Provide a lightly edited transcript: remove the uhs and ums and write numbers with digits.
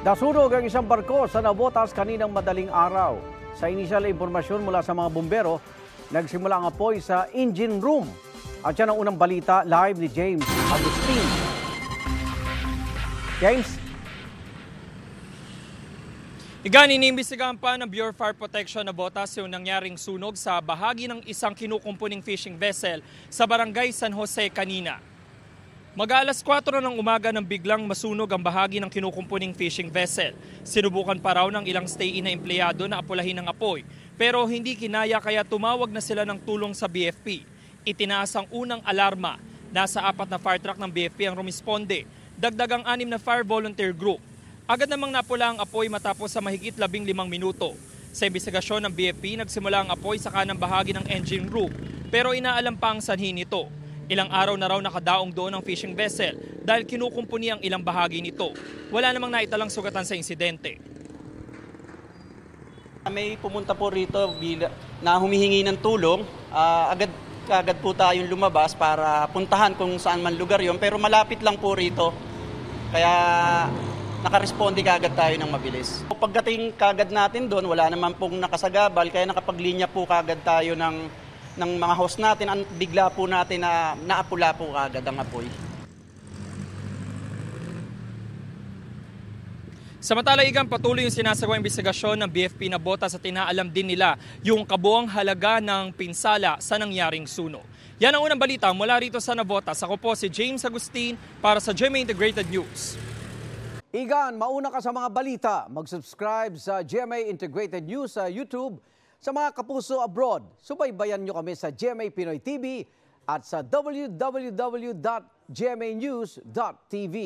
Nasunog ang isang barko sa Navotas kaninang madaling araw. Sa inisyal na impormasyon mula sa mga bumbero, nagsimula ang apoy sa engine room. At yan ang unang balita live ni James Agustin. James? Inimbestigahan pa ng Bureau of Fire Protection Navotas yung nangyaring sunog sa bahagi ng isang kinukumpuning fishing vessel sa barangay San Jose kanina. Mag-alas 4 ng umaga nang biglang masunog ang bahagi ng kinukumpuning fishing vessel. Sinubukan pa raw ng ilang stay-in na empleyado na apulahin ng apoy, pero hindi kinaya kaya tumawag na sila ng tulong sa BFP. Itinaas ang unang alarma. Nasa 4 na fire truck ng BFP ang rumisponde. Dagdag ang 6 na fire volunteer group. Agad namang napula ang apoy matapos sa mahigit 15 minuto. Sa imbestigasyon ng BFP, nagsimula ang apoy sa kanang bahagi ng engine room, pero inaalam pa ang sanhi nito. Ilang araw na raw nakadaong doon ang fishing vessel dahil kinukumpuni ang ilang bahagi nito. Wala namang naitalang sugatan sa insidente. May pumunta po rito na humihingi ng tulong. Agad po tayong lumabas para puntahan kung saan man lugar yon, pero malapit lang po rito. Kaya nakaresponde kagad tayo ng mabilis. Pagdating kagad natin doon, wala naman pong nakasagabal, kaya nakapaglinya po kagad tayo ng mga host natin. Bigla po natin na naapula po kagad ang apoy. Samantala, patuloy yung sinasagawang investigasyon ng BFP Navotas at tinaalam din nila yung kabuang halaga ng pinsala sa nangyaring sunog. Yan ang unang balita mula rito sa Navotas. Ako po si James Agustin para sa GMA Integrated News. Igan, mauna ka sa mga balita. Mag-subscribe sa GMA Integrated News sa YouTube. Sa mga kapuso abroad, subaybayan nyo kami sa GMA Pinoy TV at sa www.gmanews.tv.